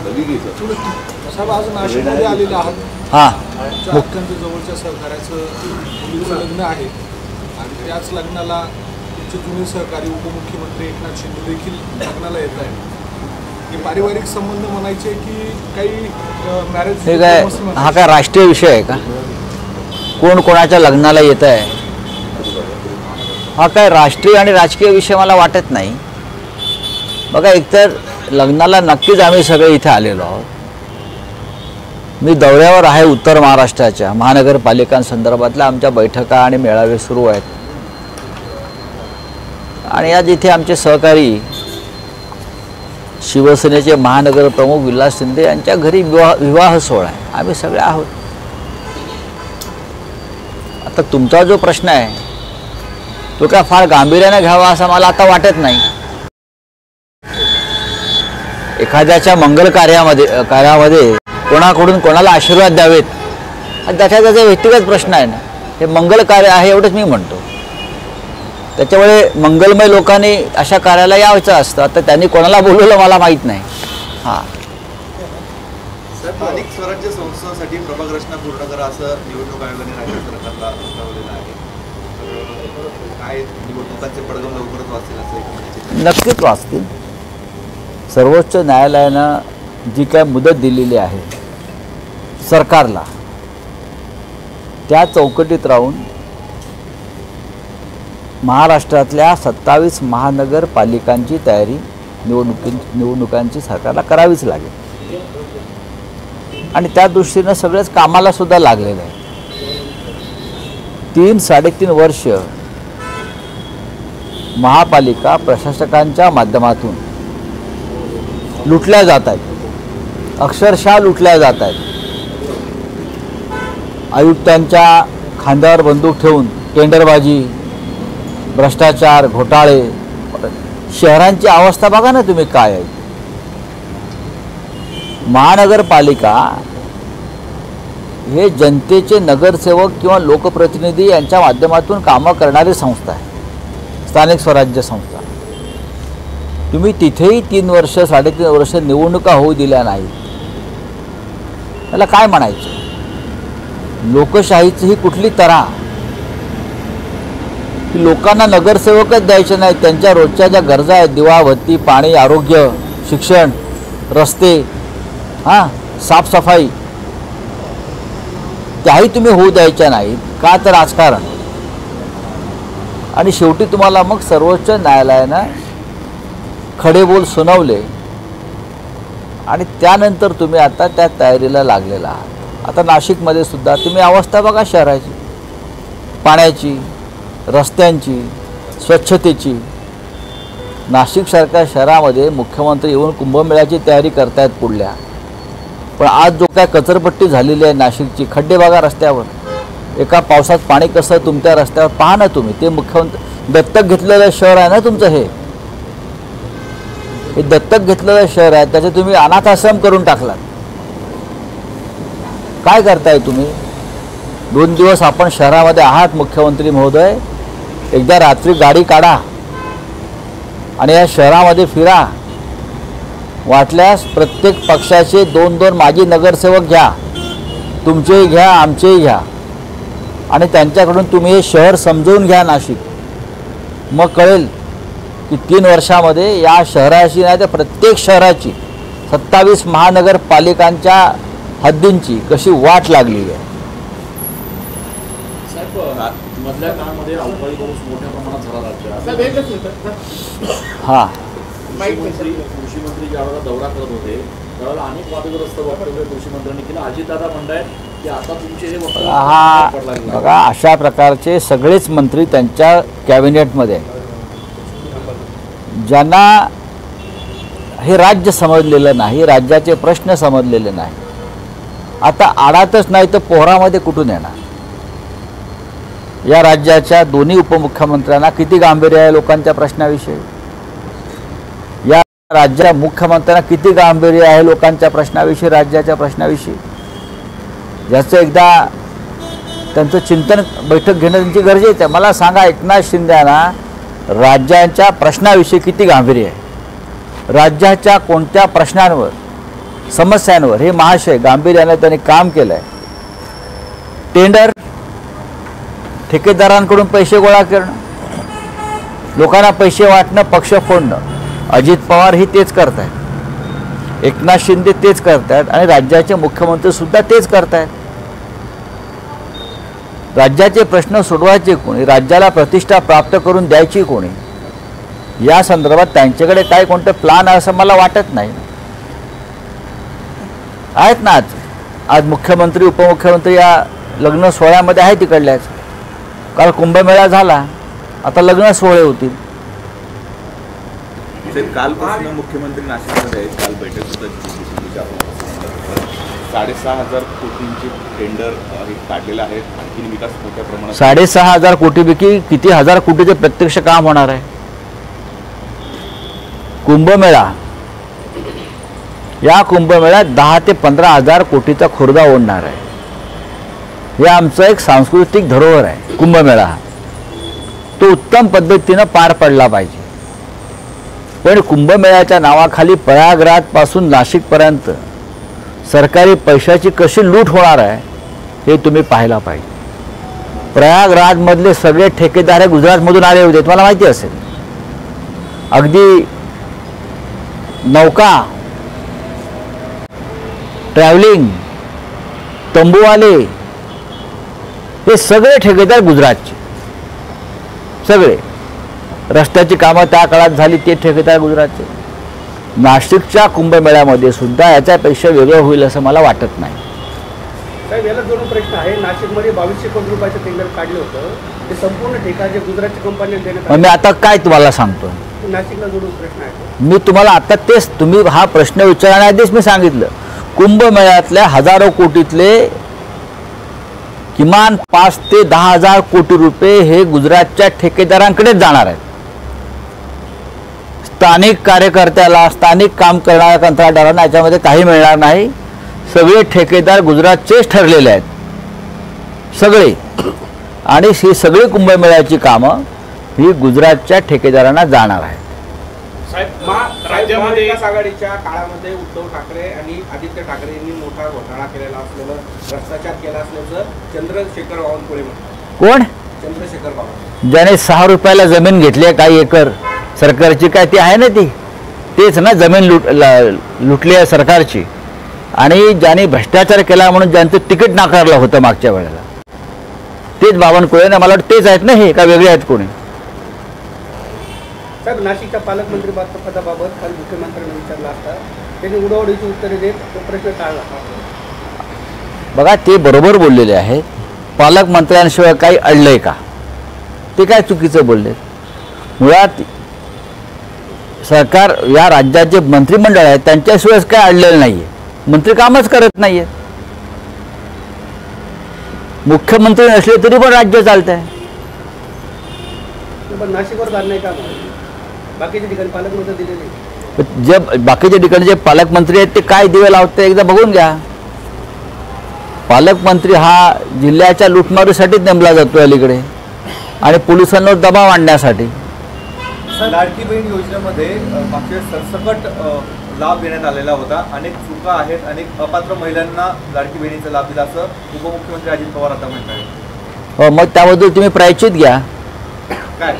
साहेब आज नाशिकमध्ये आलेले आहात। हां, अत्यंत जवळच्या सहकार्याचं मुलीचं लग्न आहे आणि त्याच लग्नाला तुमचे जुने सहकारी उपमुख्यमंत्री एकनाथ शिंदे देखील लग्नाला येत आहेत। हे पारिवारिक संबंध म्हणायचे की काही मॅरेज हे काय हा काय राष्ट्रीय विषय आहे का? कोण कोणाच्या लग्नाला येत आहे हा काय राष्ट्रीय आणि राजकीय विषय मला वाटत नाही। बघा, एकतर लग्नाला नक्कीच आम्ही सगळे इथे आलेलो आहोत। मी दौऱ्यावर आहे उत्तर महाराष्ट्राच्या महानगरपालिकांसंदर्भातल्या आमच्या बैठका आणि मेळावे सुरू आहेत आणि आज इथे आमचे सहकारी शिवसेनेचे महानगर प्रमुख विलास शिंदे यांच्या घरी विवाह सोहळा आहे। आम्ही सगळे आहोत। आता तुमचा जो प्रश्न आहे तो काय फार गांभीर्याने घ्यावा असं मला आता वाटत नाही। एखाद्याच्या मंगल कार्यामध्ये कोणाकडून कोणाला आशीर्वाद द्यावेत त्याचा व्यक्तिगत प्रश्न आहे ना। हे मंगल कार्य आहे एवढंच मी म्हणतो। त्याच्यामुळे मंगलमय लोकांनी अशा कार्याला यायचं असतं। तर त्यांनी कोणाला बोलवलं मला माहीत नाही। हां, स्थानिक स्वराज्य संस्थांसाठी प्रभाग रचना पूर्ण करा असं निवडणूक आयोगाने राज्य सरकारला सुचवलेलं आहे। काय निवडणुकांचे पडघम लवकरच वाचतील असं नक्कीच वाचतील। सर्वोच्च न्यायालयानं जी काय मुदत दिलेली आहे सरकारला त्या चौकटीत राहून महाराष्ट्रातल्या 27 महानगरपालिकांची तयारी निवडणुकांची सरकारला करावीच लागेल आणि त्या दृष्टीनं सगळेच कामाला सुद्धा लागलेलं आहे। 3-3.5 वर्ष महापालिका प्रशासकांच्या माध्यमातून लुटल्या जात आहेत, अक्षरशः लुटल्या जात आहेत। आयुक्तांच्या खांद्यावर बंदूक ठेवून टेंडरबाजी, भ्रष्टाचार, घोटाळे, शहरांची अवस्था बघा ना तुम्ही काय आहे। महानगरपालिका हे जनतेचे नगरसेवक किंवा लोकप्रतिनिधी यांच्या माध्यमातून कामं करणारी संस्था आहे, स्थानिक स्वराज्य संस्था। तुम्ही तिथेही 3 वर्ष 3.5 वर्ष निवडणुका होऊ दिल्या नाहीत, त्याला काय म्हणायचं? लोकशाहीची ही कुठली तऱ्हा की लोकांना नगरसेवकच द्यायचे नाहीत, त्यांच्या रोजच्या ज्या गरजा आहेत दिवाबत्ती, पाणी, आरोग्य, शिक्षण, रस्ते, साफसफाई त्याही तुम्ही होऊ द्यायच्या नाहीत का? तर राजकारण। आणि शेवटी तुम्हाला मग सर्वोच्च न्यायालयानं खडेबोल सुनावले आणि त्यानंतर तुम्ही आता त्या तयारीला लागलेला आहात। आता नाशिकमध्ये सुद्धा तुम्ही अवस्था बघा शहराची, पाण्याची, रस्त्यांची, स्वच्छतेची। नाशिकसारख्या शहरामध्ये मुख्यमंत्री येऊन कुंभमेळ्याची तयारी करतायत पुढल्या, पण आज जो काय कचरपट्टी झालेली आहे नाशिकची, खड्डे बघा रस्त्यावर, एका पावसात पाणी कसं तुमच्या रस्त्यावर पहा ना तुम्ही। ते मुख्यमंत्री दत्तक घेतलेलं शहर आहे ना तुमचं, हे दत्तक घेतलेलं शहर आहे, त्याचे तुम्ही अनाथ आश्रम करून टाकलात। काय करताय तुम्ही? 2 दिवस आपण शहरामध्ये आहात मुख्यमंत्री महोदय, एकदा रात्री गाडी काढा आणि या शहरामध्ये फिरा। वाटल्यास प्रत्येक पक्षाचे 2-2 माजी नगरसेवक घ्या, तुमचेही घ्या, आमचेही घ्या आणि त्यांच्याकडून तुम्ही हे शहर समजून घ्या नाशिक। मग कळेल की 3 वर्षामध्ये या शहराची नाही तर प्रत्येक शहराची 27 महानगरपालिकांच्या हद्दींची कशी वाट लागली आहे। मधल्या काळामध्ये अवकाळी पाऊस मोठ्या प्रमाणात झाला राज्यात। हां, कृषी मंत्री ज्यावेळेला दौरा करत होते त्यावेळेला अनेक वादग्रस्त वक्तव्य कृषी मंत्र्यांनी केलं। अजितदादा म्हणतायत की आता तुमचे हे वक्तव्य बघा, अशा प्रकारचे सगळेच मंत्री त्यांच्या कॅबिनेटमध्ये ज्यांना हे राज्य समजलेलं नाही, राज्याचे प्रश्न समजलेले नाही, आता आडातच नाही तर पोहरामध्ये कुठून येणार? या राज्याच्या दोन्ही उपमुख्यमंत्र्यांना किती गांभीर्य आहे लोकांच्या प्रश्नाविषयी? या राज्याच्या मुख्यमंत्र्यांना किती गांभीर्य आहे लोकांच्या प्रश्नाविषयी, राज्याच्या प्रश्नाविषयी? याचं एकदा त्यांचं चिंतन बैठक घेणं त्यांची गरजेचं आहे। मला सांगा, एकनाथ शिंदेंना राज्याच्या प्रश्नाविषयी किती गांभीर्य आहे? राज्याच्या कोणत्या प्रश्नांवर समस्यांवर हे महाशय गांभीर्याने त्यांनी काम केलं आहे. टेंडर, ठेकेदारांकडून पैसे गोळा करणं, लोकांना पैसे वाटणं, पक्ष फोडणं. अजित पवार ही तेच करतायत, एकनाथ शिंदे तेच करतायत आणि राज्याचे मुख्यमंत्री सुद्धा तेच करतायत. राज्याचे प्रश्न सोडवायचे कोणी, राज्याला प्रतिष्ठा प्राप्त करून द्यायची कोणी, या संदर्भात त्यांच्याकडे काय कोणतं प्लान आहे असं मला वाटत नाही. आहेत ना आज मुख्यमंत्री उपमुख्यमंत्री या लग्न सोहळ्यामध्ये आहे तिकडल्याच. काल कुंभमेळा झाला, आता लग्न सोहळे होतील. कालपासून मुख्यमंत्री नाशिकमध्ये आहेत. काल बैठक सुद्धा 6,500 कोटींचे टेंडर काढलेले आहेत. आणखी विकास मोठ्या प्रमाणात 6,500 कोटीपैकी किती हजार कोटीचे प्रत्यक्ष काम होणार आहे. कुंभमेळा, या कुंभमेळ्यात 10 ते 15,000 कोटीचा खुर्दा ओढणार आहे. हे आमचं एक सांस्कृतिक धरोहर आहे. कुंभमेळा तो उत्तम पद्धतीनं पार पडला पाहिजे. पण कुंभमेळ्याच्या नावाखाली प्रयागराजपासून नाशिकपर्यंत सरकारी पैशाची कशी लूट होणार आहे हे तुम्ही पाहायला पाहिजे. प्रयागराजमधले सगळे ठेकेदार गुजरातमधून आले होते, तुम्हाला माहिती असेल. अगदी नौका, ट्रॅव्हलिंग, तंबूवाले, हे सगळे ठेकेदार गुजरातचे. सगळे रस्त्याची कामं त्या काळात झाली ते ठेकेदार गुजरातचे. नाशिकच्या कुंभमेळ्यामध्ये सुद्धा याच्यापेक्षा वेगळं होईल असं मला वाटत नाही. साहेब, याला जोडून प्रश्न आहे. नाशिकमध्ये 2200 कोटी रुपयाचं टेंडर काढलं होतं, ते संपूर्ण ठेका जे गुजरातच्या कंपनीला देण्यात मी आता काय तुम्हाला सांगतो, नाशिकला जोडून प्रश्न आहे. मी तुम्हाला आता तेच, तुम्ही हा प्रश्न विचारण्याआधीच मी सांगितलं. कुंभमेळ्यातल्या हजारो कोटीतले किमान 5 ते 10,000 कोटी रुपये हे गुजरातच्या ठेकेदारांकडेच जाणार आहेत. स्थानिक कार्यकर्त्याला, स्थानिक काम करणाऱ्या कंत्राटदारांना याच्यामध्ये काही मिळणार नाही. सगळे ठेकेदार गुजरातचेच ठरलेले आहेत सगळे. आणि ही सगळी कुंभमेळ्याची कामं ही गुजरातच्या ठेकेदारांना जाणार आहेत. राज्यामध्ये विकास आघाडीच्या काळामध्ये उद्धव ठाकरे आणि आदित्य ठाकरे यांनी मोठा घोटाळा केलेला असलेलं, भ्रष्टाचार केला असल्याचं चंद्रशेखर बावनकुळे म्हणतात. कोण? चंद्रशेखर बावनकुळे, ज्याने 6 रुपयाला जमीन घेतली आहे, काही एकर सरकारची, काय ती आहे ना ती, तेच ना जमीन लुटली आहे सरकारची. आणि ज्याने भ्रष्टाचार केला म्हणून ज्यांचं तिकीट नाकारलं होतं मागच्या वेळेला, तेच बावनकुळे ना. मला वाटतं तेच आहेत ना, हे का वेगळे आहेत कोणी? साहेब, नाशिकच्या पालकमंत्री पदाबाबत काल मुख्यमंत्र्यांनी विचारला असता, त्यांनी उडवडीची उत्तरे देत तो प्रश्न टाळला. बघा, ते बरोबर बोललेले आहेत. पालकमंत्र्यांशिवाय काही अडलंय का? ते काय चुकीचं बोलले? मुळात सरकार, या राज्याचे मंत्रिमंडळ आहे, त्यांच्याशिवायच काय अडलेलं नाहीये. मंत्री कामच करत नाहीये. मुख्यमंत्री नसले तरी पण राज्य चालत आहे. पण नाशिकवर झालं नाही का? बाकीच्या ठिकाणी पालकमंत्री दिले नाही. जे बाकीच्या ठिकाणी जे पालकमंत्री आहेत ते काय दिवे लावते एकदा बघून घ्या. पालकमंत्री हा जिल्ह्याच्या लुटमारीसाठीच नेमला जातो अलीकडे, आणि पोलिसांवर दबाव आणण्यासाठी. लाडकी बहीण योजनेमध्ये मागच्या सरसकट लाभ देण्यात आलेला होता. अनेक चुका आहेत, अनेक अपात्र महिलांना लाडकी बहिणीचा लाभ दिला असं उपमुख्यमंत्री अजित पवार आता म्हणतात. हो, मग त्याबद्दल तुम्ही प्रायश्चित घ्या. काय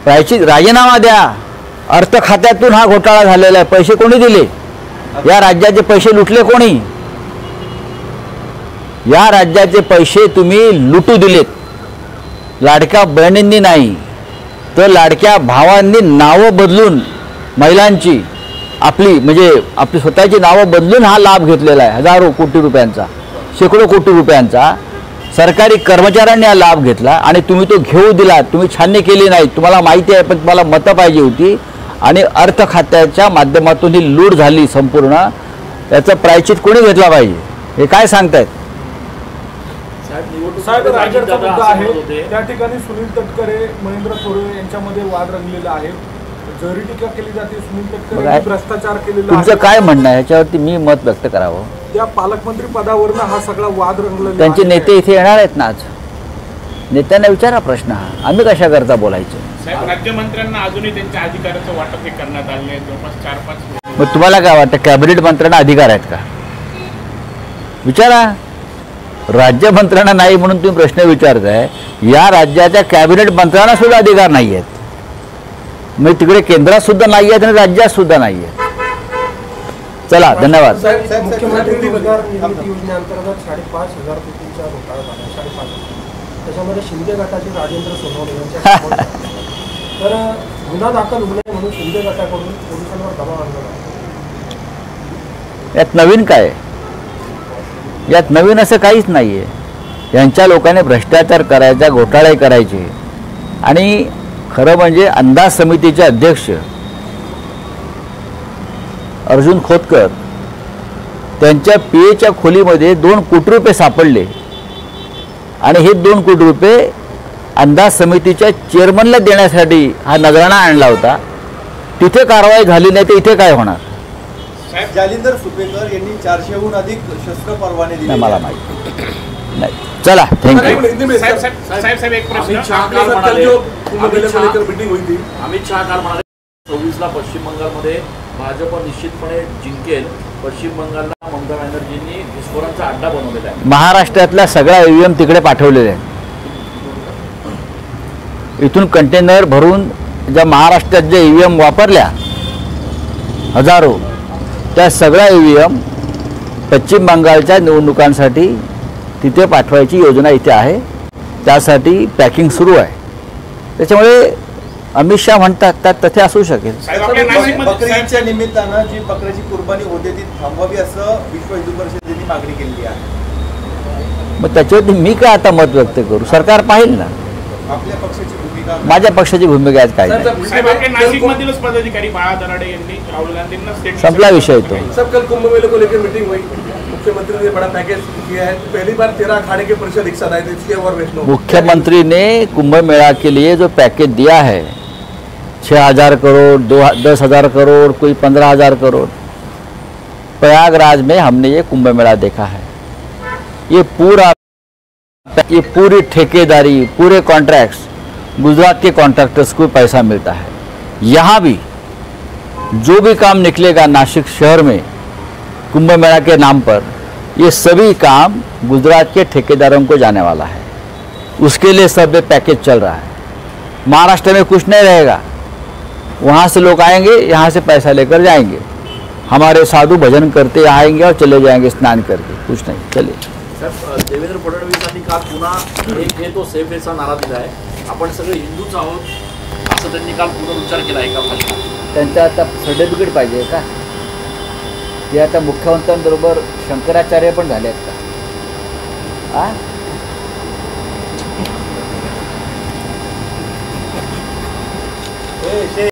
प्रायश्चित? राजीनामा द्या. अर्थ खात्यातून हा घोटाळा झालेला आहे. पैसे कोणी दिले? या राज्याचे पैसे लुटले कोणी? या राज्याचे पैसे तुम्ही लुटू दिलेत. लाडक्या बहिणींनी नाही तर लाडक्या भावांनी नावं बदलून महिलांची, आपली म्हणजे आपली स्वतःची नावं बदलून हा लाभ घेतलेला आहे. हजारो कोटी रुपयांचा, शेकडो कोटी रुपयांचा सरकारी कर्मचाऱ्यांनी हा लाभ घेतला आणि तुम्ही तो घेऊ दिला. तुम्ही छाननी केली नाही. तुम्हाला माहिती आहे, पण तुम्हाला मतं पाहिजे होती आणि अर्थ खात्याच्या माध्यमातून ही लूट झाली संपूर्ण. याचं प्रायश्चित कोणी घेतला पाहिजे? हे काय सांगतायत? साहेब, राज्याचा मुद्दा आहे. त्या ठिकाणी सुनील तटकरे, महेंद्र थोरवे यांच्यामध्ये वाद रंगलेला आहे. जरी टीका केली जाते सुनील तटकरे भ्रष्टाचार केलेला. तुमचं काय म्हणणं आहे याच्यावरती मी मत व्यक्त करावं? त्या पालकमंत्री पदावरनं हा सगळा वाद रंगलेला. त्यांचे नेते इथे येणार आहेत ना आज. नेत्यांना विचारा प्रश्न हा. आम्ही कशा करता बोलायचं? साहेब, राज्यमंत्र्यांना अजूनही त्यांच्या अधिकाराचं वाटप हे करण्यात आले आहे. जवळपास 4-5. मग तुम्हाला काय वाटतं, कॅबिनेट मंत्र्यांना अधिकार आहेत का? विचारा. राज्यमंत्र्यांना नाही म्हणून तुम्ही प्रश्न विचारताय. या राज्याच्या कॅबिनेट मंत्र्यांना सुद्धा अधिकार नाही आहेत. म्हणजे तिकडे केंद्रात सुद्धा नाही आहेत आणि राज्यात सुद्धा नाही आहेत. चला, धन्यवाद. मुख्यमंत्री रोजगार निर्मिती योजनेअंतर्गत 5,500 कोटींचा घोटाळा झाला. 5,500. त्याच्यामध्ये शिंदे गटाचे राजेंद्र सोनवणे यांच्या समोर तर गुन्हा दाखल होऊ नये म्हणून शिंदे गटाकडून पोलिसांवर दबाव आणला जातो. यात नवीन काय? यात नवीन असं काहीच नाही आहे. यांच्या लोकांनी भ्रष्टाचार करायचा, घोटाळे करायचे. आणि खरं म्हणजे अंदाज समितीचे अध्यक्ष अर्जुन खोतकर त्यांच्या पीएच्या खोलीमध्ये 2 कोटी रुपये सापडले आणि हे 2 कोटी रुपये अंदाज समितीच्या चेअरमनला देण्यासाठी हा नजराणा आणला होता. तिथे कारवाई झाली नाही तर इथे काय होणार? जालिंदर सुपेकर यांनी 400हून अधिक शस्त्र परवाने दिले. मला माहिती नाही. चला, थँक्यू. साहेब एक प्रश्न. अमित शहा काल म्हणाले 26ला पश्चिम बंगालमध्ये भाजप निश्चितपणे जिंकेल. पश्चिम बंगालला ममता बॅनर्जींनी घुसखोरांचा अड्डा बनवलेला आहे. महाराष्ट्रातल्या सगळ्या ईव्हीएम तिकडे पाठवलेले आहेत. इथून कंटेनर भरून ज्या महाराष्ट्रात ज्या ईव्हीएम वापरल्या हजारो, त्या सगळ्या ईव्हीएम पश्चिम बंगालच्या निवडणुकांसाठी तिथे पाठवायची योजना इथे आहे. त्यासाठी पॅकिंग सुरू आहे. त्याच्यामुळे अमित शहा म्हणतात तथे असू शकेल. बकरीच्या निमित्तानं जी बकऱ्याची कुर्बानी होते ती थांबवावी असं विश्व हिंदू परिषदेने मागणी केली आहे. मग त्याच्यावरती मी काय आता मत व्यक्त करू? सरकार पाहिल ना. आपल्या पक्षाची भूमिका, माझ्या पक्षाची भूमिका आज काय नाही. नाशिकमधीलच पदाधिकारी बाळा दराडे यांनी राहुल गांधींना स्टेटमेंट संपला विषय तो. सब कल कुंभ मेले को लेकर मीटिंग हुई. मुख्यमंत्री ने बड़ा पैकेज किया है. पहली बार 13 अखाड़े के परिषद एक साथ आए थे. इसलिए और वैष्णव मुख्यमंत्री ने कुंभ मेला के लिए जो पैकेज दिया है 6,000 करोड़, 10,000 करोड़, कोई 15,000 करोड़. प्रयागराज में हमने ये कुंभ मेला देखा है. ये पूरी ठेकेदारी, पूरे कॉन्ट्रैक्ट्स गुजरात के कॉन्ट्रैक्टर्स को पैसा मिलता है. यहाँ भी जो भी काम निकलेगा नासिक शहर में कुंभ मेला के नाम पर, ये सभी काम गुजरात के ठेकेदारों को जाने वाला है. उसके लिए सब पैकेज चल रहा है. महाराष्ट्र में कुछ नहीं रहेगा. वहाँ से लोग आएंगे, यहाँ से पैसा लेकर जाएंगे. हमारे साधु भजन करते आएंगे और चले जाएंगे स्नान करके. कुछ नहीं. चलिए. साहेब, देवेंद्र फडणवीसांनी काल पुन्हा एक हे तो सेफ हेचा नारा दिला आहे. आपण सगळे हिंदूच आहोत असं त्यांनी काल पुनरुच्चार केला एका भाषणात. त्यांचं आता सर्टिफिकेट पाहिजे का? ते आता मुख्यमंत्र्यांबरोबर शंकराचार्य पण झाले आहेत का?